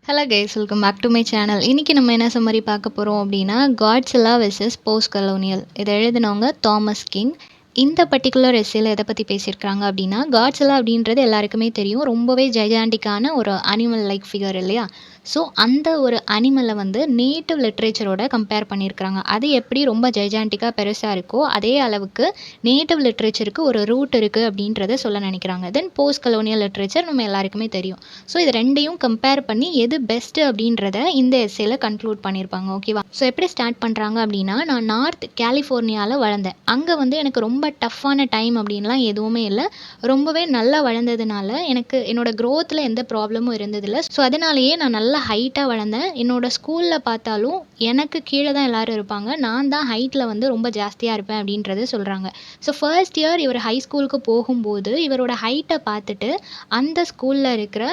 Hello guys, welcome back to my channel. இன்றைக்கி நம்ம என்ன சம்மரி பார்க்க போகிறோம் அப்படின்னா, காட்ஸில்லா வெர்சஸ் போஸ்ட் கலோனியல். இதை எழுதினவங்க தாமஸ் கிங். இந்த பர்டிகுலர் எஸ்ஸேல எதை பற்றி பேசியிருக்காங்க அப்படின்னா, காட்ஸில்லா அப்படின்றது எல்லாருக்குமே தெரியும், ரொம்பவே ஜைஜாண்டிக்கான ஒரு அனிமல் லைக் ஃபிகர் இல்லையா. ஸோ அந்த ஒரு அனிமலை வந்து நேட்டிவ் லிட்ரேச்சரோட கம்பேர் பண்ணியிருக்கிறாங்க. அது எப்படி ரொம்ப ஜைஜாண்டிக்காக பெருசாக இருக்கோ அதே அளவுக்கு நேட்டிவ் லிட்ரேச்சருக்கு ஒரு ரூட் இருக்குது அப்படின்றத சொல்ல நினைக்கிறாங்க. தென் போஸ்ட் கலோனியல் லிட்ரேச்சர் நம்ம எல்லாருக்குமே தெரியும். ஸோ இது ரெண்டையும் கம்பேர் பண்ணி எது பெஸ்ட்டு அப்படின்றத இந்த எஸ்ஸேல கன்க்ளூட் பண்ணியிருப்பாங்க. ஓகேவா. ஸோ எப்படி ஸ்டார்ட் பண்ணுறாங்க அப்படின்னா, நான் நார்த் கலிஃபோர்னியாவில் வளர்ந்தேன். அங்கே வந்து எனக்கு ரொம்ப டஃப்பான டைம் அப்படின்லாம் எதுவுமே இல்லை. ரொம்பவே நல்லா வளர்ந்ததுனால எனக்கு என்னோடய க்ரோத்தில் எந்த ப்ராப்ளமும் இருந்ததில்லை. ஸோ அதனாலேயே நான் நல்லா ஹைட்டாக வளர்ந்தேன். என்னோடய ஸ்கூலில் பார்த்தாலும் எனக்கு கீழே தான் எல்லோரும் இருப்பாங்க. நான் தான் ஹைட்டில் வந்து ரொம்ப ஜாஸ்தியாக இருப்பேன் அப்படின்றத சொல்கிறாங்க. ஸோ ஃபர்ஸ்ட் இயர் இவர் ஹை ஸ்கூலுக்கு போகும்போது இவரோட ஹைட்டை பார்த்துட்டு அந்த ஸ்கூலில் இருக்கிற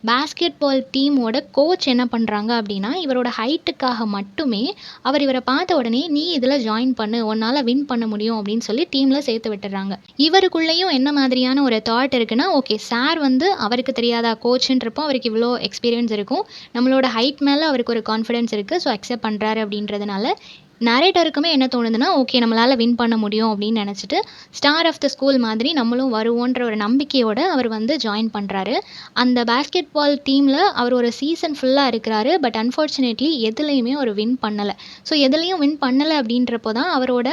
பேஸ்கெட் பால் டீமோட கோச் என்ன பண்ணுறாங்க அப்படின்னா, இவரோட ஹைட்டுக்காக மட்டுமே இவரை பார்த்த உடனே நீ இதில் ஜாயின் பண்ணு, உன்னால் வின் பண்ண முடியும் அப்படின்னு சொல்லி டீமில் சேர்த்து விட்டுறாங்க. இவருக்குள்ளேயும் என்ன மாதிரியான ஒரு தாட் இருக்குன்னா, ஓகே சார் வந்து அவருக்கு தெரியாதா கோச்சுன்றப்போ அவருக்கு இவ்வளோ எக்ஸ்பீரியன்ஸ் இருக்கும், நம்மளோட ஹைட் மேலே அவருக்கு ஒரு கான்ஃபிடென்ஸ் இருக்குது, ஸோ அக்செப்ட் பண்ணுறாரு அப்படின்றதுனால நரேட்டருக்குமே என்ன தோணுதுன்னா, ஓகே நம்மளால் வின் பண்ண முடியும் அப்படின்னு நினச்சிட்டு ஸ்டார் ஆஃப் த ஸ்கூல் மாதிரி நம்மளும் வருவோன்ற ஒரு நம்பிக்கையோடு அவர் வந்து ஜாயின் பண்ணுறாரு. அந்த பேஸ்கெட் பால் டீமில் அவர் ஒரு சீசன் ஃபுல்லாக இருக்கிறாரு. பட் அன்ஃபார்ச்சுனேட்லி எதுலேயுமே அவர் வின் பண்ணலை. ஸோ எதுலேயும் வின் பண்ணலை அப்படின்றப்போ தான் அவரோட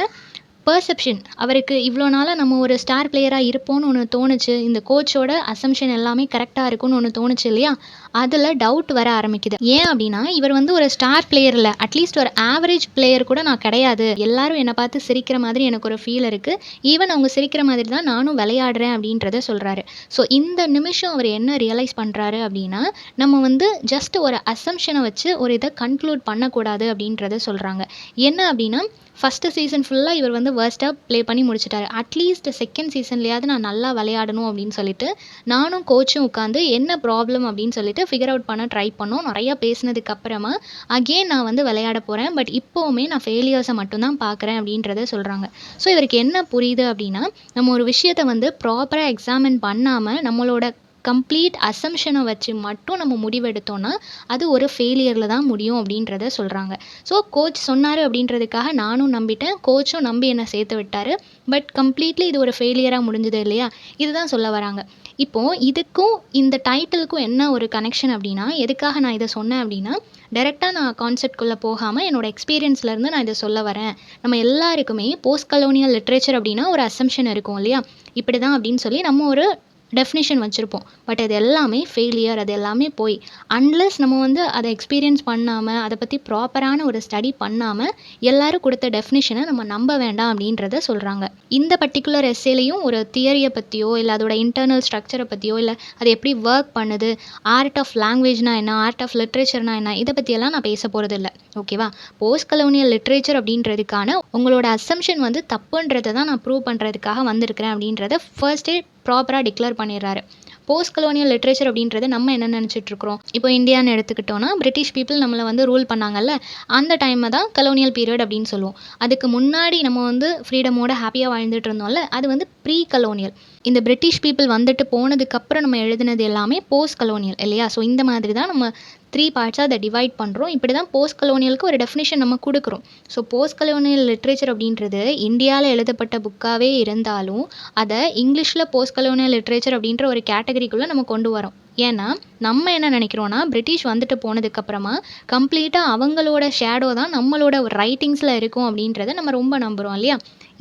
பெர்செப்ஷன், அவருக்கு இவ்வளோ நாளாக நம்ம ஒரு ஸ்டார் பிளேயராக இருப்போம்னு ஒன்று தோணுச்சு, இந்த கோச்சோட அசம்ஷன் எல்லாமே கரெக்டாக இருக்கும்னு ஒன்று தோணுச்சு இல்லையா, அதில் டவுட் வர ஆரம்பிக்குது. ஏன் அப்படின்னா, இவர் வந்து ஒரு ஸ்டார் பிளேயர் இல்லை, அட்லீஸ்ட் ஒரு ஆவரேஜ் பிளேயர் கூட நான் கிடையாது, எல்லாரும் என்னை பார்த்து சிரிக்கிற மாதிரி எனக்கு ஒரு ஃபீல் இருக்குது, ஈவன் அவங்க சிரிக்கிற மாதிரி தான் நானும் விளையாடுறேன் அப்படின்றத சொல்கிறாரு. ஸோ இந்த நிமிஷம் அவர் என்ன ரியலைஸ் பண்ணுறாரு அப்படின்னா, நம்ம வந்து ஜஸ்ட் ஒரு அசம்ஷனை வச்சு ஒரு இதை கன்க்ளூட் பண்ணக்கூடாது அப்படின்றத சொல்கிறாங்க. என்ன அப்படின்னா, ஃபஸ்ட்டு சீசன் ஃபுல்லாக இவர் வந்து வேர்ஸ்ட்டாக ப்ளே பண்ணி முடிச்சிட்டாரு. அட்லீஸ்ட் செகண்ட் சீசன்லேயாவது நான் நல்லா விளையாடணும் அப்படின்னு சொல்லிட்டு நானும் கோச்சும் உட்காந்து என்ன ப்ராப்ளம் அப்படின்னு சொல்லிட்டு ஃபிகர் அவுட் பண்ண ட்ரை பண்ணோம். நிறையா பேசினதுக்கு அப்புறமா அகெயின் நான் வந்து விளையாட போகிறேன், பட் இப்போவுமே நான் ஃபெயிலியர்ஸை மட்டும்தான் பார்க்குறேன் அப்படின்றத சொல்கிறாங்க. ஸோ இவருக்கு என்ன புரியுது அப்படின்னா, நம்ம ஒரு விஷயத்தை வந்து ப்ராப்பராக எக்ஸாமின் பண்ணாமல் நம்மளோட கம்ப்ளீட் அசம்ஷனை வச்சு மட்டும் நம்ம முடிவெடுத்தோன்னா அது ஒரு ஃபெயிலியரில் தான் முடியும் அப்படின்றத சொல்கிறாங்க. ஸோ கோச் சொன்னார் அப்படின்றதுக்காக நானும் நம்பிட்டேன், கோச்சும் நம்பி என்னை சேர்த்து விட்டார். பட் கம்ப்ளீட்லி இது ஒரு ஃபெயிலியராக முடிஞ்சது இல்லையா, இதுதான் சொல்ல வராங்க. இப்போது இதுக்கும் இந்த டைட்டிலுக்கும் என்ன ஒரு கனெக்ஷன் அப்படின்னா, எதுக்காக நான் இதை சொன்னேன் அப்படின்னா, டைரெக்டாக நான் கான்செப்ட்குள்ளே போகாமல் என்னோடய எக்ஸ்பீரியன்ஸ்லேருந்து நான் இதை சொல்ல வரேன். நம்ம எல்லாருக்குமே போஸ்ட் கலோனியல் லிட்ரேச்சர் அப்படின்னா ஒரு அசம்ஷன் இருக்கும் இல்லையா, இப்படி தான் அப்படின்னு சொல்லி நம்ம ஒரு டெஃபினிஷன் வச்சுருப்போம். பட் அது எல்லாமே ஃபெயிலியர், அது எல்லாமே போய் அன்லெஸ் நம்ம வந்து அதை எக்ஸ்பீரியன்ஸ் பண்ணாமல் அதை பற்றி ப்ராப்பரான ஒரு ஸ்டடி பண்ணாமல் எல்லாரும் கொடுத்த டெஃபினிஷனை நம்ம நம்ப வேண்டாம் அப்படின்றத சொல்கிறாங்க. இந்த பர்டிகுலர் எஸ்ஸேலையும் ஒரு தியரியை பற்றியோ இல்லை அதோட இன்டர்னல் ஸ்ட்ரக்சரை பற்றியோ இல்லை அது எப்படி ஒர்க் பண்ணுது, ஆர்ட் ஆஃப் லாங்குவேஜ்னா என்ன, ஆர்ட் ஆஃப் லிட்ரேச்சர்னா என்ன, இதை பற்றியெல்லாம் நான் பேச போகிறது இல்லை. ஓகேவா. போஸ்ட் கலோனியல் லிட்ரேச்சர் அப்படின்றதுக்கான உங்களோட அசம்ஷன் வந்து தப்புன்றதை தான் நான் ப்ரூவ் பண்ணுறதுக்காக வந்திருக்கிறேன் அப்படின்றத ஃபர்ஸ்டே ப்ராப்பராக டிக்ளேர் பண்ணிடுறாரு. போஸ்ட் கலோனியல் லிட்ரேச்சர் அப்படின்றது நம்ம என்ன நினச்சிட்ருக்கிறோம், இப்போ இந்தியான்னு எடுத்துக்கிட்டோன்னா பிரிட்டிஷ் பீப்புள் நம்மளை வந்து ரூல் பண்ணாங்கல்ல, அந்த டைமை தான் கலோனியல் பீரியட் அப்படின்னு சொல்லுவோம். அதுக்கு முன்னாடி நம்ம வந்து ஃப்ரீடமோட ஹாப்பியாக வாழ்ந்துட்டு இருந்தோம்ல, அது வந்து ப்ரீ கலோனியல். இந்த பிரிட்டிஷ் பீப்புள் வந்துட்டு போனதுக்கப்புறம் நம்ம எழுதுனது எல்லாமே போஸ்ட் கலோனியல் இல்லையா. ஸோ இந்த மாதிரி தான் நம்ம 3 பார்ட்ஸாக அதை டிவைட் பண்ணுறோம். இப்படி தான் போஸ்ட் கலோனியலுக்கு ஒரு டெஃபினிஷன் நம்ம கொடுக்குறோம். ஸோ போஸ்ட் கலோனியல் லிட்ரேச்சர் அப்படின்றது இந்தியாவில் எழுதப்பட்ட புக்காகவே இருந்தாலும் அதை இங்கிலீஷில் போஸ்ட் கலோனியல் லிட்ரேச்சர் அப்படின்ற ஒரு கேட்டகரிக்குள்ளே நம்ம கொண்டு வரோம். ஏன்னா நம்ம என்ன நினைக்கிறோன்னா, பிரிட்டிஷ் வந்துட்டு போனதுக்கப்புறமா கம்ப்ளீட்டாக அவங்களோட ஷேடோ தான் நம்மளோட ரைட்டிங்ஸில் இருக்கும் அப்படின்றத நம்ம ரொம்ப நம்புகிறோம் இல்லையா.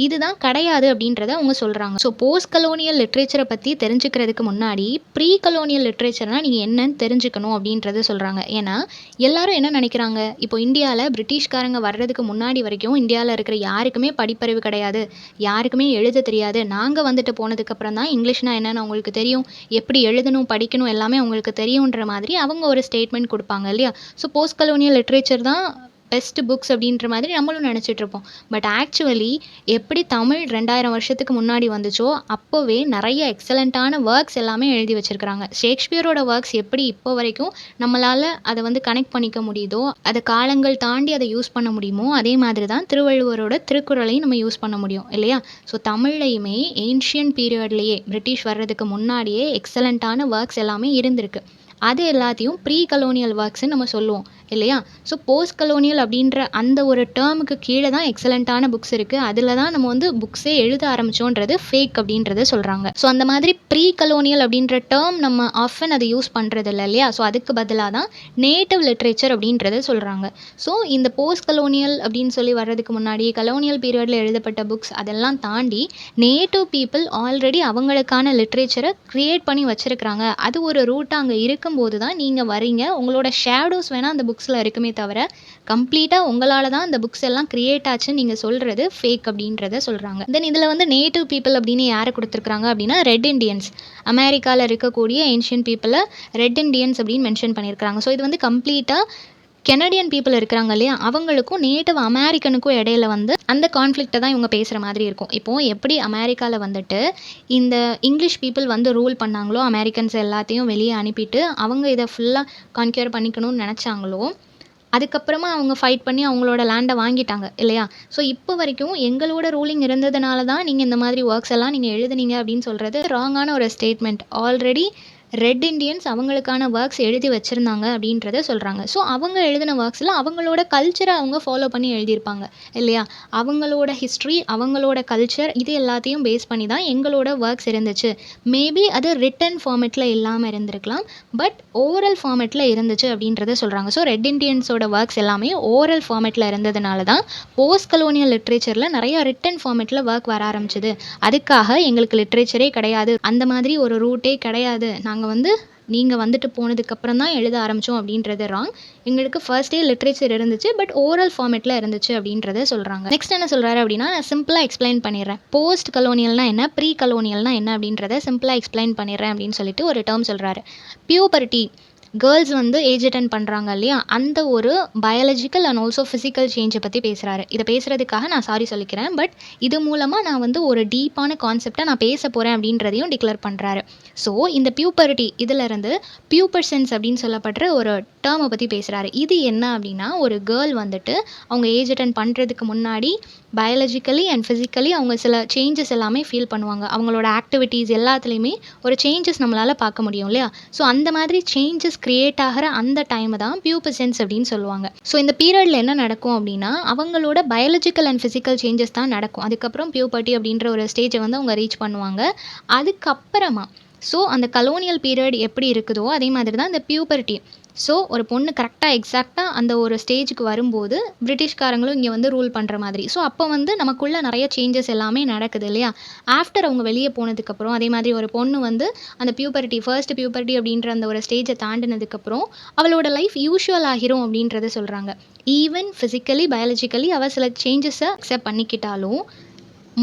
இதுதான் கிடையாது அப்படின்றத அவங்க சொல்கிறாங்க. ஸோ போஸ்ட் கலோனியல் லிட்ரேச்சரை பற்றி தெரிஞ்சுக்கிறதுக்கு முன்னாடி ப்ரீ கலோனியல் லிட்ரேச்சர்னால் நீங்கள் என்னன்னு தெரிஞ்சுக்கணும் அப்படின்றத சொல்கிறாங்க. ஏன்னா எல்லாரும் என்ன நினைக்கிறாங்க, இப்போ இந்தியாவில் பிரிட்டிஷ்காரங்க வர்றதுக்கு முன்னாடி வரைக்கும் இந்தியாவில் இருக்கிற யாருக்குமே படிப்பறிவு கிடையாது, யாருக்குமே எழுத தெரியாது, நாங்கள் வந்துட்டு போனதுக்கப்புறம் தான் இங்கிலீஷ்னால் என்னென்னு அவங்களுக்கு தெரியும், எப்படி எழுதணும் படிக்கணும் எல்லாமே அவங்களுக்கு தெரியுன்ற மாதிரி அவங்க ஒரு ஸ்டேட்மெண்ட் கொடுப்பாங்க இல்லையா. ஸோ போஸ்ட் கலோனியல் லிட்ரேச்சர் தான் பெஸ்ட் புக்ஸ் அப்படின்ற மாதிரி நம்மளும் நினச்சிட்ருப்போம். பட் ஆக்சுவலி எப்படி தமிழ் 2000 வருஷத்துக்கு முன்னாடி வந்துச்சோ அப்போவே நிறைய எக்ஸலண்ட்டான ஒர்க்ஸ் எல்லாமே எழுதி வச்சுருக்கிறாங்க. ஷேக்ஸ்பியரோட ஒர்க்ஸ் எப்படி இப்போ வரைக்கும் நம்மளால் அதை வந்து கனெக்ட் பண்ணிக்க முடியுதோ, அதை காலங்கள் தாண்டி அதை யூஸ் பண்ண முடியுமோ, அதே மாதிரி தான் திருவள்ளுவரோட திருக்குறளையும் நம்ம யூஸ் பண்ண முடியும் இல்லையா. ஸோ தமிழ்லையுமே ஏன்ஷியன்ட் பீரியட்லேயே பிரிட்டிஷ் வர்றதுக்கு முன்னாடியே எக்ஸலண்ட்டான ஒர்க்ஸ் எல்லாமே இருந்திருக்கு. அது எல்லாத்தையும் ப்ரீ கலோனியல் ஒர்க்ஸ்ன்னு நம்ம சொல்லுவோம் இல்லையா? ஸோ போஸ்ட் கலோனியல் அப்படின்ற அந்த ஒரு டேர்முக்கு கீழே தான் எக்ஸலண்ட்டான புக்ஸ் இருக்குது. அதில் தான் நம்ம வந்து புக்ஸே எழுத ஆரம்பித்தோன்றது ஃபேக் அப்படின்றத சொல்கிறாங்க. ஸோ அந்த மாதிரி ப்ரீ கலோனியல் அப்படின்ற டேர்ம் நம்ம ஆஃபன் அதை யூஸ் பண்ணுறது இல்லை இல்லையா? ஸோ அதுக்கு பதிலாக தான் நேட்டிவ் லிட்ரேச்சர் அப்படின்றத சொல்கிறாங்க. ஸோ இந்த போஸ்ட் கலோனியல் அப்படின்னு சொல்லி வர்றதுக்கு முன்னாடி கலோனியல் பீரியடில் எழுதப்பட்ட புக்ஸ் அதெல்லாம் தாண்டி நேட்டிவ் பீப்புள் ஆல்ரெடி அவங்களுக்கான லிட்ரேச்சரை க்ரியேட் பண்ணி வச்சுருக்கிறாங்க. அது ஒரு ரூட்டாக அங்கே இருக்கும்போது தான் நீங்கள் வரீங்க. உங்களோட ஷேடோஸ் வேணால் அந்த புக்ஸில் இருக்குமே தவிர கம்ப்ளீட்டாக உங்களால் தான் அந்த புக்ஸ் எல்லாம் கிரியேட் ஆச்சுன்னு நீங்கள் சொல்கிறது ஃபேக் அப்படின்றத சொல்கிறாங்க. தென் இதில் வந்து நேட்டிவ் பீப்புள் அப்படின்னு யாரை கொடுத்துருக்குறாங்க அப்படின்னா ரெட் இண்டியன்ஸ். அமெரிக்காவில் இருக்கக்கூடிய ஏன்ஷியன் பீப்புளை ரெட் இண்டியன்ஸ் அப்படின்னு மென்ஷன் பண்ணியிருக்கிறாங்க. ஸோ இது வந்து கம்ப்ளீட்டாக கெனடியன் பீப்புள் இருக்கிறாங்க இல்லையா, அவங்களுக்கும் நேட்டிவ் அமெரிக்கனுக்கும் இடையில வந்து அந்த கான்ஃப்ளிக்ட்டை தான் இவங்க பேசுகிற மாதிரி இருக்கும். இப்போது எப்படி அமெரிக்காவில் வந்துட்டு இந்த இங்கிலீஷ் பீப்புள் வந்து ரூல் பண்ணாங்களோ, அமெரிக்கன்ஸ் எல்லாத்தையும் வெளியே அனுப்பிட்டு அவங்க இதை ஃபுல்லாக கான்க்யூர் பண்ணிக்கணும்னு நினச்சாங்களோ, அதுக்கப்புறமா அவங்க ஃபைட் பண்ணி அவங்களோட லேண்டை வாங்கிட்டாங்க இல்லையா? ஸோ இப்போ வரைக்கும் எங்களோட ரூலிங் இருந்ததுனால தான் நீங்கள் இந்த மாதிரி ஒர்க்ஸ் எல்லாம் நீங்கள் எழுதுனீங்க அப்படின்னு சொல்கிறது ராங்கான ஒரு ஸ்டேட்மெண்ட். ஆல்ரெடி ரெட் இண்டியன்ஸ் அவங்களுக்கான ஒர்க்ஸ் எழுதி வச்சுருந்தாங்க அப்படின்றத சொல்கிறாங்க. ஸோ அவங்க எழுதின ஒர்க்ஸில் அவங்களோட கல்ச்சரை அவங்க ஃபாலோ பண்ணி எழுதியிருப்பாங்க இல்லையா? அவங்களோட ஹிஸ்ட்ரி, அவங்களோட கல்ச்சர் இது எல்லாத்தையும் பேஸ் பண்ணி தான் எங்களோட ஒர்க்ஸ் இருந்துச்சு. மேபி அது ரிட்டன் ஃபார்மேட்டில் இல்லாமல் இருந்திருக்கலாம், பட் ஓரல் ஃபார்மேட்டில் இருந்துச்சு அப்படின்றத சொல்கிறாங்க. ஸோ ரெட் இண்டியன்ஸோட ஒர்க்ஸ் எல்லாமே ஓரல் ஃபார்மேட்டில் இருந்ததுனால தான் போஸ்ட் கலோனியல் லிட்ரேச்சரில் நிறைய ரிட்டன் ஃபார்மேட்டில் ஒர்க் வர ஆரம்பிச்சிது. அதுக்காக எங்களுக்கு லிட்ரேச்சரே கிடையாது, அந்த மாதிரி ஒரு ரூட்டே கிடையாது, நாங்கள் வந்து நீங்கள் வந்துட்டு போனதுக்கப்புறம் தான் எழுத ஆரம்பித்தோம் அப்படின்றது ராங். எங்களுக்கு ஃபர்ஸ்டே லிட்ரேச்சர் இருந்துச்சு, பட் ஓரல் ஃபார்மேட்டில் இருந்துச்சு அப்படின்றத சொல்கிறாங்க. நெக்ஸ்ட் என்ன சொல்கிறாரு அப்படின்னா, நான் சிம்பிளாக எக்ஸ்பிளைன் பண்ணிடுறேன். போஸ்ட் கலோனியல்னா என்ன, ப்ரீ கலோனியல்னா என்ன அப்படின்றத சிம்பிளாக எக்ஸ்பிளைன் பண்ணிடுறேன் அப்படின்னு சொல்லிட்டு ஒரு டேர்ம் சொல்கிறாரு. பியூபர்ட்டி, கேர்ள்ஸ் வந்து ஏஜ் அட்டன் பண்ணுறாங்க இல்லையா, அந்த ஒரு பயாலஜிக்கல் அண்ட் ஆல்சோ ஃபிசிக்கல் சேஞ்சை பற்றி பேசுகிறாரு. இதை பேசுகிறதுக்காக நான் சாரி சொல்லிக்கிறேன், பட் இது மூலமாக நான் வந்து ஒரு டீப்பான கான்செப்டை நான் பேச போகிறேன் அப்படின்றதையும் டிக்ளேர் பண்ணுறாரு. ஸோ இந்த பியூபர்ட்டி இதிலேருந்து பியூபர்சென்ஸ் அப்படின்னு சொல்லப்படுற ஒரு டேர்மை பற்றி பேசுகிறாரு. இது என்ன அப்படின்னா, ஒரு கேர்ள் வந்துட்டு அவங்க ஏஜ் அட்டன் பண்ணுறதுக்கு முன்னாடி பயாலஜிக்கலி அண்ட் ஃபிசிக்கலி அவங்க சில சேஞ்சஸ் எல்லாமே ஃபீல் பண்ணுவாங்க. அவங்களோட ஆக்டிவிட்டீஸ் எல்லாத்துலேயுமே ஒரு சேஞ்சஸ் நம்மளால் பார்க்க முடியும் இல்லையா? ஸோ அந்த மாதிரி சேஞ்சஸ் கிரியேட் ஆகிற அந்த டைமை தான் பியூபர்சென்ஸ் அப்படின்னு சொல்லுவாங்க. ஸோ இந்த பீரியடில் என்ன நடக்கும் அப்படின்னா, அவங்களோட பயாலஜிக்கல் அண்ட் ஃபிசிக்கல் சேஞ்சஸ் தான் நடக்கும். அதுக்கப்புறம் பியூபர்ட்டி அப்படின்ற ஒரு ஸ்டேஜை வந்து அவங்க ரீச் பண்ணுவாங்க. அதுக்கப்புறமா ஸோ அந்த கலோனியல் பீரியட் எப்படி இருக்குதோ அதே மாதிரி தான் இந்த பியூபர்ட்டி. ஸோ ஒரு பொண்ணு கரெக்டாக எக்ஸாக்டாக அந்த ஒரு ஸ்டேஜுக்கு வரும்போது பிரிட்டிஷ்காரங்களும் இங்கே வந்து ரூல் பண்ணுற மாதிரி. ஸோ அப்போ வந்து நமக்குள்ளே நிறைய சேஞ்சஸ் எல்லாமே நடக்குது இல்லையா? ஆஃப்டர் அவங்க வெளியே போனதுக்கப்புறம் அதே மாதிரி ஒரு பொண்ணு வந்து அந்த பியூபர்ட்டி ஃபர்ஸ்ட் பியூபர்ட்டி அப்படின்ற அந்த ஒரு ஸ்டேஜை தாண்டினதுக்கப்புறம் அவளோட லைஃப் யூஷுவல் ஆகிரும் அப்படின்றத சொல்கிறாங்க. ஈவன் ஃபிசிக்கலி பயாலஜிக்கலி அவள் சில சேஞ்சஸை அக்செப்ட் பண்ணிக்கிட்டாலும்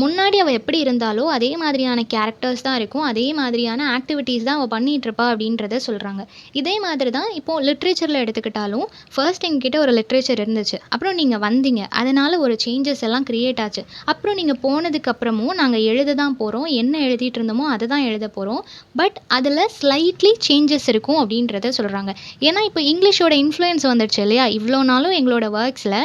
முன்னாடி அவள் எப்படி இருந்தாலோ அதே மாதிரியான கேரக்டர்ஸ் தான் இருக்கும், அதே மாதிரியான ஆக்டிவிட்டீஸ் தான் அவள் பண்ணிகிட்ருப்பா அப்படின்றத சொல்கிறாங்க. இதே மாதிரி தான் இப்போது லிட்ரேச்சரில் எடுத்துக்கிட்டாலும் ஃபர்ஸ்ட் எங்ககிட்ட ஒரு லிட்ரேச்சர் இருந்துச்சு, அப்புறம் நீங்கள் வந்தீங்க, அதனால் ஒரு சேஞ்சஸ் எல்லாம் க்ரியேட் ஆச்சு. அப்புறம் நீங்கள் போனதுக்கப்புறமும் நாங்கள் எழுத தான் போகிறோம், என்ன எழுதிட்டு இருந்தோமோ அதை தான் எழுத போகிறோம், பட் அதில் ஸ்லைட்லி சேஞ்சஸ் இருக்கும் அப்படின்றத சொல்கிறாங்க. ஏன்னா இப்போ இங்கிலீஷோட இன்ஃப்ளூயன்ஸ் வந்துடுச்சு இல்லையா? இவ்வளோ நாளும் எங்களோட ஒர்க்ஸில்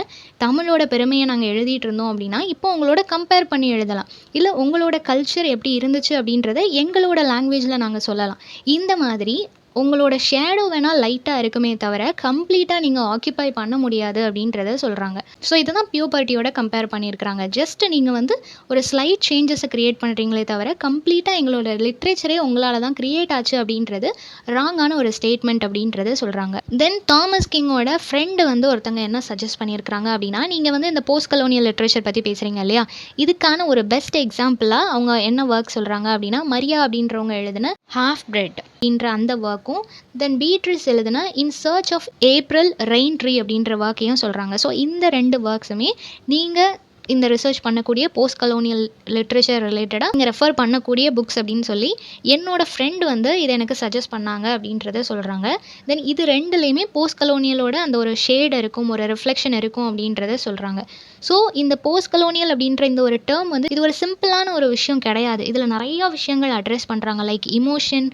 தமிழோட பெருமையை நாங்கள் எழுதிட்டு இருந்தோம் அப்படின்னா இப்போ உங்களோட கம்பேர் பண்ணி எழுதலாம், இல்லை உங்களோட கல்ச்சர் எப்படி இருந்துச்சு அப்படின்றத எங்களோட லாங்குவேஜில் நாங்கள் சொல்லலாம். இந்த மாதிரி உங்களோட ஷேடோ வேணால் லைட்டாக இருக்குமே தவிர கம்ப்ளீட்டாக நீங்கள் ஆக்கியபை பண்ண முடியாது அப்படின்றத சொல்கிறாங்க. ஸோ இதை தான் பியூபர்ட்டியோட கம்பேர் பண்ணியிருக்கிறாங்க. ஜஸ்ட் நீங்கள் வந்து ஒரு ஸ்லைட் சேஞ்சஸை க்ரியேட் பண்ணுறீங்களே தவிர கம்ப்ளீட்டாக எங்களோட லிட்ரேச்சரே உங்களால் தான் க்ரியேட் ஆச்சு அப்படின்றது ராங்கான ஒரு ஸ்டேட்மெண்ட் அப்படின்றத சொல்கிறாங்க. தென் தாமஸ் கிங்கோட ஃப்ரெண்டு வந்து ஒருத்தங்க என்ன சஜஸ்ட் பண்ணியிருக்கிறாங்க அப்படின்னா, நீங்கள் வந்து இந்த போஸ்ட் கலோனியல் லிட்ரேச்சர் பற்றி பேசுகிறீங்க இல்லையா, இதுக்கான ஒரு பெஸ்ட் எக்ஸாம்பிளாக அவங்க என்ன ஒர்க் சொல்கிறாங்க அப்படின்னா, மரியா அப்படின்றவங்க எழுதின ஹாஃப் பிரெட் அப்படின்ற அந்த ஒர்க்கும், தென் பீட்ரிஸ் எழுதின in search of April rain tree அப்படின்ற ஒர்க்கையும் சொல்கிறாங்க. ஸோ இந்த 2 ஒர்க்ஸுமே நீங்கள் இந்த ரிசர்ச் பண்ணக்கூடிய போஸ்ட் கலோனியல் லிட்ரேச்சர் ரிலேட்டடாக நீங்கள் ரெஃபர் பண்ணக்கூடிய புக்ஸ் அப்படின்னு சொல்லி என்னோடய ஃப்ரெண்ட் வந்து இதை எனக்கு சஜஸ்ட் பண்ணாங்க அப்படின்றத சொல்கிறாங்க. தென் இது 2லேயுமே போஸ்ட் கலோனியலோட அந்த ஒரு ஷேட் இருக்கும், ஒரு ரிஃப்ளெக்ஷன் இருக்கும் அப்படின்றத சொல்கிறாங்க. ஸோ இந்த போஸ்ட் கலோனியல் அப்படின்ற இந்த ஒரு டேர்ம் வந்து இது ஒரு சிம்பிளான ஒரு விஷயம் கிடையாது. இதில் நிறையா விஷயங்கள் அட்ரெஸ் பண்ணுறாங்க, லைக் இமோஷன்,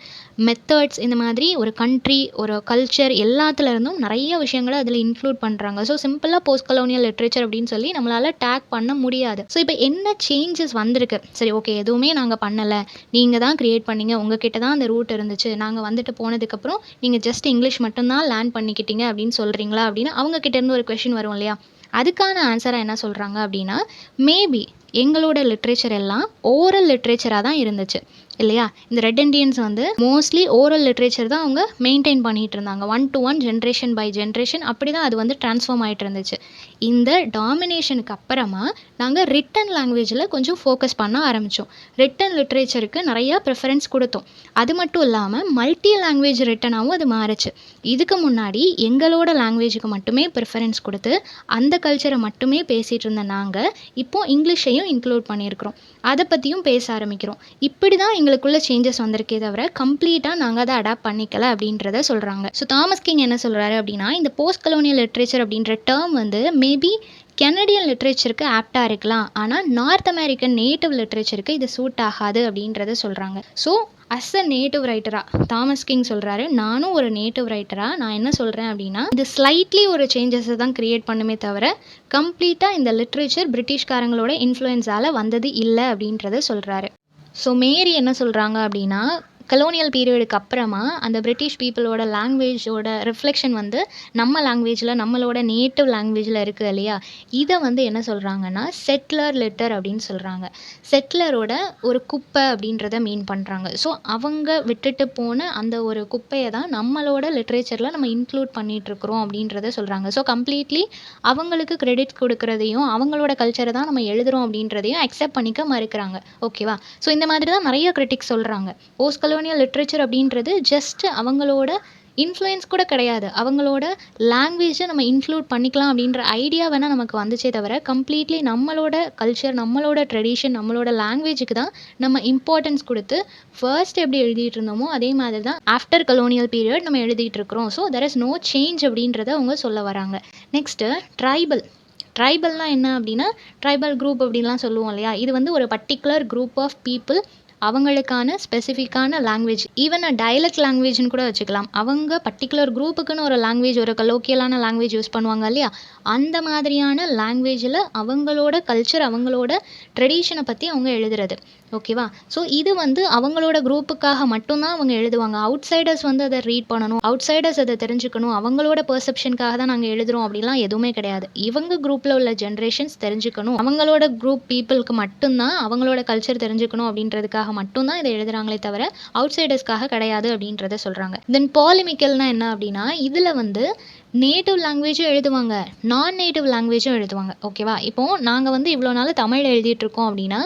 மெத்தட்ஸ், இந்த மாதிரி ஒரு கண்ட்ரி, ஒரு கல்ச்சர் எல்லாத்துல இருந்தும் நிறைய விஷயங்கள அதில் இன்க்ளூட் பண்ணுறாங்க. ஸோ சிம்பிளாக போஸ்ட் கலோனியல் லிட்ரேச்சர் அப்படின்னு சொல்லி நம்மளால் டேக் பண்ண முடியாது. ஸோ இப்போ என்ன சேஞ்சஸ் வந்திருக்கு? சரி, ஓகே, எதுவுமே நாங்கள் பண்ணலை, நீங்கள் தான் க்ரியேட் பண்ணீங்க, உங்ககிட்ட தான் அந்த ரூட் இருந்துச்சு, நாங்கள் வந்துட்டு போனதுக்கப்புறம் நீங்கள் ஜஸ்ட் இங்கிலீஷ் மட்டும்தான் லேர்ன் பண்ணிக்கிட்டீங்க அப்படின்னு சொல்கிறீங்களா அப்படின்னு அவங்க கிட்டேருந்து ஒரு கொஷின் வரும் இல்லையா? அதுக்கான ஆன்சராக என்ன சொல்கிறாங்க அப்படின்னா, மேபி எங்களோட லிட்ரேச்சர் எல்லாம் ஓரல் லிட்ரேச்சராக தான் இருந்துச்சு இல்லையா? இந்த ரெட் இண்டியன்ஸ் வந்து மோஸ்ட்லி ஓரல் லிட்ரேச்சர் தான் அவங்க மெயின்டைன் பண்ணிகிட்டு இருந்தாங்க. 1 to 1 ஜென்ரேஷன் பை ஜென்ரேஷன் அப்படி தான் அது வந்து ட்ரான்ஸ்ஃபார்ம் ஆகிட்டு இருந்துச்சு. இந்த டாமினேஷனுக்கு அப்புறமா நாங்கள் ரிட்டன் லாங்குவேஜில் கொஞ்சம் ஃபோக்கஸ் பண்ண ஆரம்பித்தோம். ரிட்டன் லிட்ரேச்சருக்கு நிறையா ப்ரிஃபரன்ஸ் கொடுத்தோம். அது மட்டும் இல்லாமல் மல்டி லாங்குவேஜ் ரிட்டனாகவும் அது மாறுச்சு. இதுக்கு முன்னாடி எங்களோட லாங்குவேஜுக்கு மட்டுமே ப்ரிஃபரன்ஸ் கொடுத்து அந்த கல்ச்சரை மட்டுமே பேசிகிட்டு இருந்த நாங்கள் இப்போ இங்கிலீஷையும் இன்க்ளூட் பண்ணியிருக்கிறோம். அதை பற்றியும் பேச ஆரம்பிக்கிறோம். இப்படி தான் எங்களுக்குள்ள சேஞ்சஸ் வந்திருக்கே தவிர கம்ப்ளீட்டாக நாங்கள் அதை அடாப்ட் பண்ணிக்கல அப்படின்றத சொல்கிறாங்க. ஸோ தாமஸ் கிங் என்ன சொல்கிறாரு அப்படின்னா, இந்த போஸ்ட் கலோனியல் லிட்ரேச்சர் அப்படின்ற டேர்ம் வந்து மேபி கெனடியன் லிட்ரேச்சருக்கு ஆப்டாக இருக்கலாம், ஆனால் நார்த் அமெரிக்கன் நேட்டிவ் லிட்ரேச்சருக்கு இது சூட் ஆகாது அப்படின்றத சொல்கிறாங்க. ஸோ அஸ் அ நேட்டிவ் ரைட்டராக தாமஸ் கிங் சொல்கிறாரு, நானும் ஒரு நேட்டிவ் ரைட்டராக நான் என்ன சொல்கிறேன் அப்படின்னா, இது ஸ்லைட்லி ஒரு சேஞ்சஸை தான் க்ரியேட் பண்ணுமே தவிர கம்ப்ளீட்டாக இந்த லிட்ரேச்சர் பிரிட்டிஷ்காரங்களோட இன்ஃப்ளூயன்ஸால் வந்தது இல்லை அப்படின்றத சொல்கிறாரு. ஸோ மேரி என்ன சொல்கிறாங்க அப்படின்னா, கலோனியல் பீரியடுக்கு அப்புறமா அந்த பிரிட்டிஷ் பீப்புளோட லாங்குவேஜோட ரிஃப்ளெக்ஷன் வந்து நம்ம லாங்குவேஜில், நம்மளோட நேட்டிவ் லாங்குவேஜில் இருக்குது இல்லையா? இதை வந்து என்ன சொல்கிறாங்கன்னா செட்டிலர் லெட்டர் அப்படின்னு சொல்கிறாங்க. செட்டிலரோட ஒரு குப்பை அப்படின்றத மீன் பண்ணுறாங்க. ஸோ அவங்க விட்டுட்டு போன அந்த ஒரு குப்பையை தான் நம்மளோட லிட்ரேச்சரில் நம்ம இன்க்ளூட் பண்ணிகிட்ருக்குறோம் அப்படின்றத சொல்கிறாங்க. ஸோ கம்ப்ளீட்லி அவங்களுக்கு கிரெடிட் கொடுக்குறதையும் அவங்களோட கல்ச்சரை தான் நம்ம எழுதுகிறோம் அப்படின்றதையும் அக்செப்ட் பண்ணிக்க மறுக்கிறாங்க. ஓகேவா? ஸோ இந்த மாதிரி தான் நிறைய கிரிட்டிக்ஸ் சொல்கிறாங்க. போஸ்ட் கலோனியல் லிட்ரேச்சர் அப்படின்றது ஜஸ்ட் அவங்களோட இன்ஃப்ளூயன்ஸ் கூட கிடையாது, அவங்களோட லாங்குவேஜை நம்ம இன்க்ளூட் பண்ணிக்கலாம் அப்படின்ற ஐடியா வேணால் நமக்கு வந்துச்சே தவிர கம்ப்ளீட்லி நம்மளோட கல்ச்சர், நம்மளோட ட்ரெடிஷன், நம்மளோட லாங்குவேஜுக்கு தான் நம்ம இம்பார்ட்டன்ஸ் கொடுத்து ஃபர்ஸ்ட் எப்படி எழுதிட்டு இருந்தோமோ அதே மாதிரி தான் ஆஃப்டர் கலோனியல் பீரியட் நம்ம எழுதிட்டு இருக்கிறோம். So there is no change அப்படின்றத அவங்க சொல்ல வராங்க. நெக்ஸ்ட்டு ட்ரைபல்னால் என்ன அப்படின்னா, ட்ரைபல் குரூப் அப்படின்லாம் சொல்லுவோம் இல்லையா? இது வந்து ஒரு பர்டிகுலர் குரூப் ஆஃப் பீப்புள், அவங்களுக்கான ஸ்பெசிஃபிக்கான லாங்குவேஜ், ஈவன் டயலக்ட் லாங்குவேஜ்னு கூட வச்சுக்கலாம். அவங்க பர்டிகுலர் குரூப்புக்குன்னு ஒரு லாங்குவேஜ், ஒரு கலோக்கியலான லாங்குவேஜ் யூஸ் பண்ணுவாங்க இல்லையா? அந்த மாதிரியான லாங்குவேஜில் அவங்களோட கல்ச்சர், அவங்களோட ட்ரெடிஷனை பற்றி அவங்க எழுதுறது. ஓகேவா? ஸோ இது வந்து அவங்களோட குரூப்புக்காக மட்டும்தான் அவங்க எழுதுவாங்க. அவுட் சைடர்ஸ் வந்து அதை ரீட் பண்ணணும், அவுட் சைடர்ஸ் அதை தெரிஞ்சுக்கணும், அவங்களோட பெர்செப்ஷனுக்காக தான் நாங்கள் எழுதுகிறோம் அப்படிலாம் எதுவுமே கிடையாது. இவங்க குரூப்பில் உள்ள ஜென்ரேஷன்ஸ் தெரிஞ்சுக்கணும், அவங்களோட குரூப் பீப்புளுக்கு மட்டும்தான் அவங்களோட கல்ச்சர் தெரிஞ்சுக்கணும் அப்படின்றதுக்காக மட்டும்தான் இதை எழுதுகிறாங்களே தவிர அவுட் சைடர்ஸ்க்காக கிடையாது அப்படின்றத சொல்கிறாங்க. தென் பாலிமிக்கல்னால் என்ன அப்படின்னா, இதில் வந்து நேட்டிவ் லாங்குவேஜும் எழுதுவாங்க, நான் நேட்டிவ் லாங்குவேஜும் எழுதுவாங்க. ஓகேவா? இப்போது நாங்கள் வந்து இவ்வளோ நாள் தமிழில் எழுதிட்டுருக்கோம் அப்படின்னா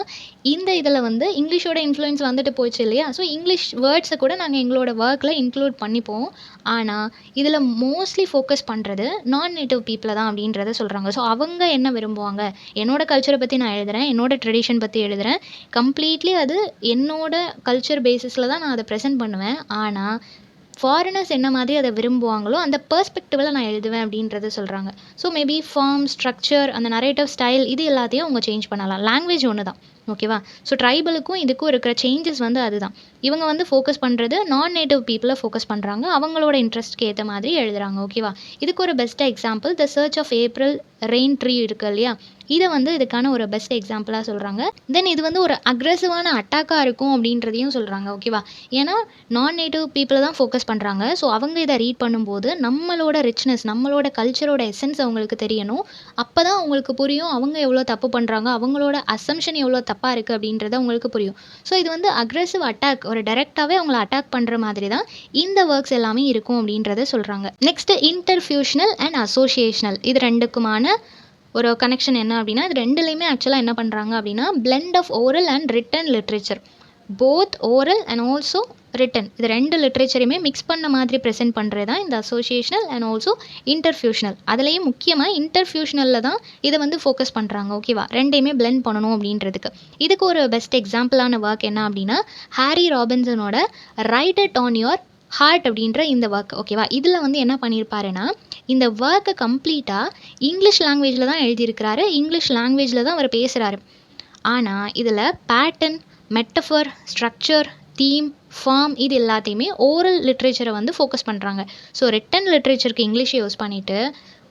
இந்த இதில் வந்து இங்கிலீஷோட இன்ஃப்ளூயன்ஸ் வந்துட்டு போச்சு இல்லையா? ஸோ இங்கிலீஷ் வேர்ட்ஸை கூட நாங்கள் எங்களோட ஒர்க்கில் இன்க்ளூட் பண்ணிப்போம். ஆனால் இதில் மோஸ்ட்லி ஃபோக்கஸ் பண்ணுறது நான் நேட்டிவ் பீப்புளை தான் அப்படின்றத சொல்கிறாங்க. ஸோ அவங்க என்ன விரும்புவாங்க, என்னோட கல்ச்சரை பற்றி நான் எழுதுகிறேன், என்னோட ட்ரெடிஷன் பற்றி எழுதுகிறேன், கம்ப்ளீட்லி அது என்னோட கல்ச்சர் பேசிஸில் தான் நான் அதை ப்ரெசென்ட் பண்ணுவேன். ஆனால் ஃபாரினர்ஸ் என்ன மாதிரி அதை விரும்புவாங்களோ அந்த பெர்ஸ்பெக்டிவில் நான் எழுதுவேன் அப்படின்றத சொல்கிறாங்க. ஸோ மேபி ஃபார்ம், ஸ்ட்ரக்சர், அந்த நரேட்டிவ் ஸ்டைல் இது எல்லாத்தையும் அவங்க சேஞ்ச் பண்ணலாம். லாங்குவேஜ் ஒன்று தான். ஓகேவா? ஸோ ட்ரைபலுக்கும் இதுக்கும் இருக்கிற சேஞ்சஸ் வந்து அதுதான். இவங்க வந்து ஃபோக்கஸ் பண்ணுறது நான் நேட்டிவ் பீப்புளை ஃபோக்கஸ் பண்ணுறாங்க, அவங்களோட இன்ட்ரெஸ்ட்க்கு ஏற்ற மாதிரி எழுதுகிறாங்க. ஓகேவா? இதுக்கு ஒரு best example the church of April rain tree இருக்குது இல்லையா? இதை வந்து இதுக்கான ஒரு பெஸ்ட் எக்ஸாம்பிளாக சொல்கிறாங்க. தென் இது வந்து ஒரு அக்ரெசிவான அட்டாக்காக இருக்கும் அப்படின்றதையும் சொல்கிறாங்க. ஓகேவா? ஏன்னா நான் நேட்டிவ் பீப்புளை தான் ஃபோக்கஸ் பண்ணுறாங்க. ஸோ அவங்க இதை ரீட் பண்ணும்போது நம்மளோட ரிச்னஸ், நம்மளோட கல்ச்சரோட எசன்ஸ் அவங்களுக்கு தெரியணும். அப்போ தான் அவங்களுக்கு புரியும் அவங்க எவ்வளோ தப்பு பண்ணுறாங்க, அவங்களோட அசம்ஷன் எவ்வளோ தப்பாக இருக்குது அப்படின்றது அவங்களுக்கு புரியும். ஸோ இது வந்து அக்ரெசிவ் அட்டாக், ஒரு டைரெக்டாகவே அவங்கள அட்டாக் பண்ணுற மாதிரி தான் இந்த ஒர்க்ஸ் எல்லாமே இருக்கும் அப்படின்றத சொல்கிறாங்க. நெக்ஸ்ட்டு இன்டர்ஃபியூஷனல் அண்ட் அசோசியேஷனல், இது ரெண்டுக்குமான ஒரு கனெக்ஷன் என்ன அப்படின்னா, இது ரெண்டுலேயுமே ஆக்சுவலாக என்ன பண்ணுறாங்க அப்படின்னா blend of oral and written literature, both oral and also written, இது ரெண்டு லிட்ரேச்சரையுமே மிக்ஸ் பண்ண மாதிரி ப்ரெசென்ட் பண்ணுறது தான் இந்த அசோசியேஷனல் அண்ட் ஆல்சோ இன்டர்ஃபியூஷனல். அதுலேயும் முக்கியமாக இன்டர்ஃபியூஷனலில் தான் இதை வந்து ஃபோக்கஸ் பண்ணுறாங்க. ஓகேவா? ரெண்டையுமே பிளெண்ட் பண்ணணும் அப்படின்றதுக்கு. இதுக்கு ஒரு பெஸ்ட் எக்ஸாம்பிளான ஒர்க் என்ன அப்படின்னா, ஹாரி ராபின்சனோட write it on your heart அப்படின்ற இந்த ஒர்க். ஓகேவா? இதில் வந்து என்ன பண்ணியிருப்பாருன்னா, இந்த ஒர்க்கை கம்ப்ளீட்டாக இங்கிலீஷ் லாங்குவேஜில் தான் எழுதியிருக்கிறாரு, இங்கிலீஷ் லாங்குவேஜில் தான் அவர் பேசுகிறாரு. ஆனால் இதில் pattern, metaphor, structure, theme, form இது எல்லாத்தையுமே ஓரல் லிட்ரேச்சரை வந்து ஃபோக்கஸ் பண்ணுறாங்க. ஸோ ரிட்டன் லிட்ரேச்சருக்கு இங்கிலீஷை யூஸ் பண்ணிவிட்டு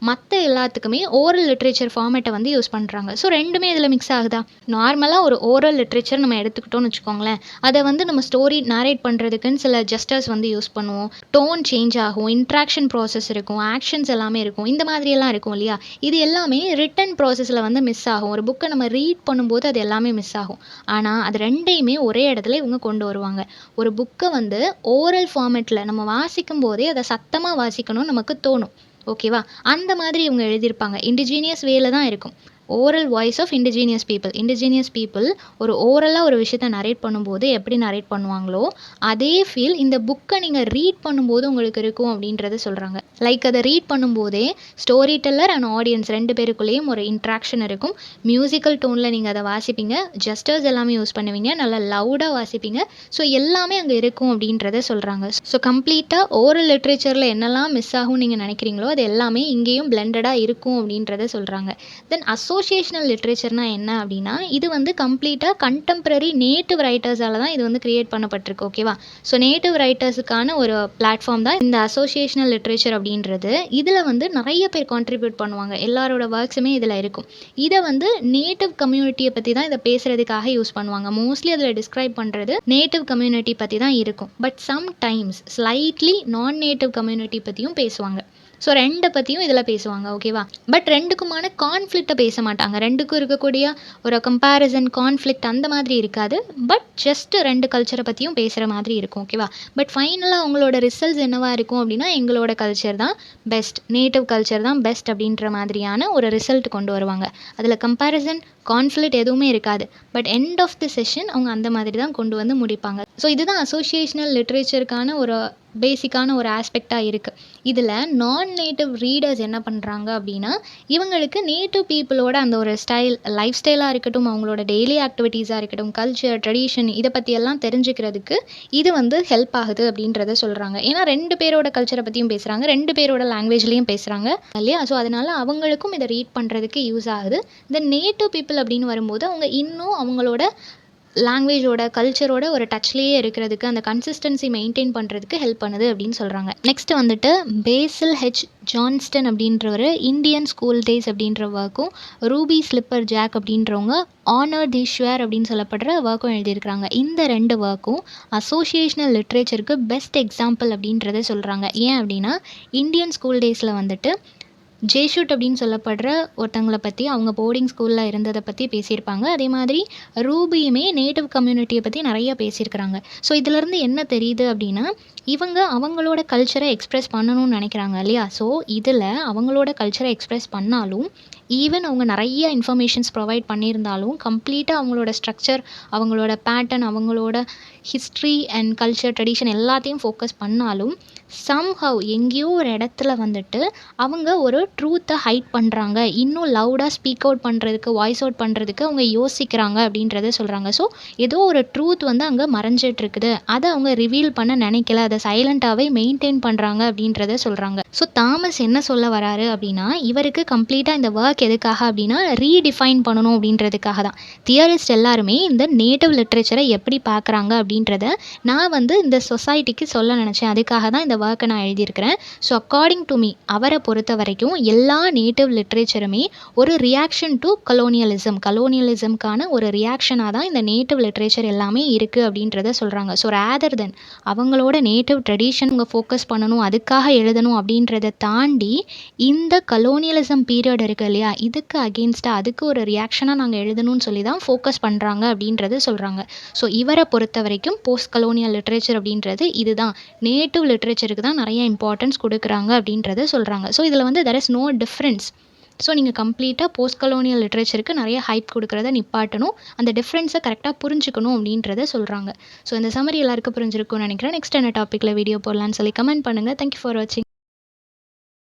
மற்ற எல்லாத்துக்குமே ஓரல் லிட்ரேச்சர் ஃபார்மேட்டை வந்து யூஸ் பண்ணுறாங்க. ஸோ ரெண்டுமே இதில் மிக்ஸ் ஆகுதா? நார்மலாக ஒரு ஓரல் லிட்ரேச்சர் நம்ம எடுத்துக்கிட்டோம்னு வச்சுக்கோங்களேன், அதை வந்து நம்ம ஸ்டோரி நேரேட் பண்ணுறதுக்குன்னு சில ஜெஸ்டர்ஸ் வந்து யூஸ் பண்ணுவோம். டோன் சேஞ்ச் ஆகும், இன்ட்ராக்ஷன் ப்ராசஸ் இருக்கும், ஆக்ஷன்ஸ் எல்லாமே இருக்கும், இந்த மாதிரியெல்லாம் இருக்கும் இல்லையா? இது எல்லாமே ரிட்டன் ப்ராசஸில் வந்து மிஸ் ஆகும். ஒரு புக்கை நம்ம ரீட் பண்ணும்போது அது எல்லாமே மிஸ் ஆகும். ஆனால் அது ரெண்டையுமே ஒரே இடத்துல இவங்க கொண்டு வருவாங்க. ஒரு புக்கை வந்து ஓரல் ஃபார்மேட்டில் நம்ம வாசிக்கும் போதே அதை சத்தமாக வாசிக்கணும்னு நமக்கு தோணும். ஓகேவா? அந்த மாதிரி இவங்க எழுதியிருப்பாங்க. இண்டிஜீனியஸ் வேல தான் இருக்கும். Oral voice of indigenous people. Indigenous people ஒரு ஓரலாக ஒரு விஷயத்த நரேட் பண்ணும்போது எப்படி நரேட் பண்ணுவாங்களோ அதே ஃபீல் இந்த புக்கை நீங்கள் ரீட் பண்ணும்போது உங்களுக்கு இருக்கும் அப்படின்றத சொல்கிறாங்க. லைக் அதை ரீட் பண்ணும்போதே ஸ்டோரி டெல்லர் அண்ட் ஆடியன்ஸ் 2 பேருக்குள்ளேயும் ஒரு இன்ட்ராக்ஷன் இருக்கும். மியூசிக்கல் டோனில் நீங்கள் அதை வாசிப்பீங்க. ஜெஸ்டர்ஸ் எல்லாமே யூஸ் பண்ணுவீங்க. நல்லா லவுடாக வாசிப்பீங்க. ஸோ எல்லாமே அங்கே இருக்கும் அப்படின்றத சொல்கிறாங்க. ஸோ கம்ப்ளீட்டாக ஓரல் லிட்ரேச்சரில் என்னெல்லாம் மிஸ் ஆகும்னு நீங்கள் நினைக்கிறீங்களோ அது எல்லாமே இங்கேயும் பிளெண்டடாக இருக்கும் அப்படின்றத சொல்கிறாங்க. தென் அசோசியேஷனல் லிட்ரேச்சர்னா என்ன அப்படின்னா, இது வந்து கம்ப்ளீட்டாக கண்டெம்பரரி நேட்டிவ் ரைட்டர்ஸால் தான் இது வந்து கிரியேட் பண்ணப்பட்டிருக்கு. ஓகேவா? ஸோ நேட்டிவ் ரைட்டர்ஸுக்கான ஒரு பிளாட்ஃபார்ம் தான் இந்த அசோசியேஷனல் லிட்ரேச்சர் அப்படின்றது. இதில் வந்து நிறைய பேர் கான்ட்ரிபியூட் பண்ணுவாங்க. எல்லாரோட ஒர்க்ஸுமே இதில் இருக்கும். இதை வந்து நேட்டிவ் கம்யூனிட்டியை பற்றி தான் இதை பேசுகிறதுக்காக யூஸ் பண்ணுவாங்க. மோஸ்ட்லி அதில் டிஸ்கிரைப் பண்ணுறது நேட்டிவ் கம்யூனிட்டி பற்றி தான் இருக்கும். பட் சம்டைம்ஸ் ஸ்லைட்லி நான் நேட்டிவ் கம்யூனிட்டி பற்றியும் பேசுவாங்க. ஸோ 2 பற்றியும் இதில் பேசுவாங்க. ஓகேவா? பட் 2க்குமான கான்ஃப்ளிக்ட்டை பேச மாட்டாங்க. 2க்கும் இருக்கக்கூடிய ஒரு கம்பேரிசன், கான்ஃப்ளிக்ட் அந்த மாதிரி இருக்காது. பட் ஜஸ்ட் 2 கல்ச்சரை பற்றியும் பேசுகிற மாதிரி இருக்கும். ஓகேவா? பட் ஃபைனலாக அவங்களோட ரிசல்ட்ஸ் என்னவா இருக்கும் அப்படின்னா, எங்களோட கல்ச்சர் தான் பெஸ்ட், நேட்டிவ் கல்ச்சர் தான் பெஸ்ட் அப்படின்ற மாதிரியான ஒரு ரிசல்ட் கொண்டு வருவாங்க. அதில் கம்பேரிசன், கான்ஃப்ளிக்ட் எதுவுமே இருக்காது. But end of the session அவங்க அந்த மாதிரி தான் கொண்டு வந்து முடிப்பாங்க. ஸோ இதுதான் அசோசியேஷனல் லிட்ரேச்சருக்கான ஒரு பேசிக்கான ஒரு ஆஸ்பெக்டாக இருக்குது. இதில் நான் நேட்டிவ் ரீடர்ஸ் என்ன பண்ணுறாங்க அப்படின்னா, இவங்களுக்கு நேட்டிவ் பீப்புளோட அந்த ஒரு ஸ்டைல், லைஃப் ஸ்டைலாக இருக்கட்டும், அவங்களோட டெய்லி ஆக்டிவிட்டீஸாக இருக்கட்டும், கல்ச்சர், ட்ரெடிஷன் இதை பற்றியெல்லாம் தெரிஞ்சுக்கிறதுக்கு இது வந்து ஹெல்ப் ஆகுது அப்படின்றத சொல்கிறாங்க. ஏன்னா 2 பேரோட கல்ச்சரை பற்றியும் பேசுகிறாங்க, 2 பேரோட லாங்குவேஜ்லேயும் பேசுகிறாங்க இல்லையா? ஸோ அதனால் அவங்களுக்கும் இதை ரீட் பண்ணுறதுக்கு யூஸ் ஆகுது. இந்த நேட்டிவ் பீப்புள் அப்படின்னு வரும்போது அவங்க இன்னும் அவங்களோட லாங்குவேஜோட, கல்ச்சரோட ஒரு டச்லேயே இருக்கிறதுக்கு, அந்த கன்சிஸ்டன்சி மெயின்டைன் பண்ணுறதுக்கு ஹெல்ப் பண்ணுது அப்படின்னு சொல்கிறாங்க. நெக்ஸ்ட்டு வந்துட்டு பேசில் ஹெச் ஜான்ஸ்டன் அப்படின்றவர் இந்தியன் ஸ்கூல் டேஸ் அப்படின்ற ஒர்க்கும், ரூபி ஸ்லிப்பர் ஜாக் அப்படின்றவங்க ஆனர் தி ஷுவர் அப்படின்னு சொல்லப்படுற ஒர்க்கும் எழுதியிருக்கிறாங்க. இந்த 2 ஒர்க்கும் அசோசியேஷனல் லிட்ரேச்சருக்கு பெஸ்ட் எக்ஸாம்பிள் அப்படின்றத சொல்கிறாங்க. ஏன் அப்படின்னா, இந்தியன் ஸ்கூல் டேஸில் வந்துட்டு ஜேஷூட் அப்படின்னு சொல்லப்படுற ஒருத்தவங்களை பற்றி, அவங்க போர்டிங் ஸ்கூலில் இருந்ததை பற்றி பேசியிருப்பாங்க. அதே மாதிரி ரூபியுமே நேட்டிவ் கம்யூனிட்டியை பற்றி நிறைய பேசியிருக்கிறாங்க. ஸோ இதிலேருந்து என்ன தெரியுது அப்படின்னா, இவங்க அவங்களோட கல்ச்சரை எக்ஸ்ப்ரெஸ் பண்ணணும்னு நினைக்கிறாங்க இல்லையா? ஸோ இதில் அவங்களோட கல்ச்சரை எக்ஸ்ப்ரெஸ் பண்ணாலும், ஈவன் அவங்க நிறைய இன்ஃபர்மேஷன்ஸ் ப்ரொவைட் பண்ணியிருந்தாலும், கம்ப்ளீட்டாக அவங்களோட ஸ்ட்ரக்சர், அவங்களோட பேட்டர்ன், அவங்களோட ஹிஸ்ட்ரி அண்ட் கல்ச்சர், ட்ரெடிஷன் எல்லாத்தையும் ஃபோக்கஸ் பண்ணாலும், சம்ஹவ் எங்கேயோ ஒரு இடத்துல வந்துட்டு அவங்க ஒரு ட்ரூத்தை ஹைட் பண்ணுறாங்க. இன்னும் லவுடாக ஸ்பீக் அவுட் பண்ணுறதுக்கு, வாய்ஸ் அவுட் பண்ணுறதுக்கு அவங்க யோசிக்கிறாங்க அப்படின்றத சொல்கிறாங்க. ஸோ ஏதோ ஒரு ட்ரூத் வந்து அங்கே மறைஞ்சிட்ருக்குது. அதை அவங்க ரிவீல் பண்ண நினைக்கல. அதை சைலண்ட்டாகவே மெயின்டைன் பண்ணுறாங்க அப்படின்றத சொல்கிறாங்க. ஸோ தாமஸ் என்ன சொல்ல வராரு அப்படின்னா, இவருக்கு கம்ப்ளீட்டாக இந்த ஒர்க் எதுக்காக அப்படின்னா, ரீடிஃபைன் பண்ணணும் அப்படின்றதுக்காக தான். தியரிஸ்ட் எல்லாருமே இந்த நேட்டிவ் லிட்ரேச்சரை எப்படி பார்க்குறாங்க அப்படின்றத நான் வந்து இந்த சொசைட்டிக்கு சொல்ல நினச்சேன். அதுக்காக தான் இந்த ஒர்க்கை நான் எழுதியிருக்கிறேன். ஸோ அக்கார்டிங் டு மீ, அவரை பொறுத்த வரைக்கும் எல்லா நேட்டிவ் லிட்ரேச்சருமே ஒரு ரியாக்ஷன் டு கலோனியலிசம்கான ஒரு ரியாக்ஷனாக தான் இந்த நேட்டிவ் லிட்ரேச்சர் எல்லாமே இருக்குது அப்படின்றத சொல்கிறாங்க. ஸோ ரேதர் தென் அவங்களோட நேட்டிவ் ட்ரெடிஷன் அவங்க ஃபோக்கஸ் பண்ணணும், அதுக்காக எழுதணும் அப்படின்றத தாண்டி, இந்த கலோனியலிசம் பீரியட் இருக்குது இல்லையா, இதுக்கு அகெயின்ஸ்டாக, அதுக்கு ஒரு ரியாக்ஷனாக நாங்கள் எழுதணும்னு சொல்லி தான் ஃபோக்கஸ் பண்ணுறாங்க அப்படின்றத சொல்கிறாங்க. ஸோ இவரை பொறுத்த வரைக்கும் போஸ்ட் கலோனியல் லிட்ரேச்சர் அப்படின்றது இதுதான், நேட்டிவ் லிட்ரேச்சருக்கு தான் நிறைய இம்பார்ட்டன்ஸ் கொடுக்குறாங்க அப்படின்றத சொல்கிறாங்க. ஸோ இதில் வந்து there is no difference. So நீங்கள் கம்ப்ளீட்டாக போஸ்ட் கலோனியல் லிட்ரேச்சருக்கு நிறைய ஹைப் கொடுக்குறத நிப்பாட்டணும், அந்த டிஃப்ரென்ஸை கரெக்டாக புரிஞ்சுக்கணும் அப்படின்றத சொல்கிறாங்க. ஸோ இந்த சம்மரி எல்லாருக்கும் புரிஞ்சிருக்கும்னு நினைக்கிறேன். நெக்ஸ்ட் என்ன டாப்பிக்கில் வீடியோ போடலான்னு சொல்லி கமெண்ட் பண்ணுங்கள். தேங்க்யூ ஃபார் வாட்சிங்.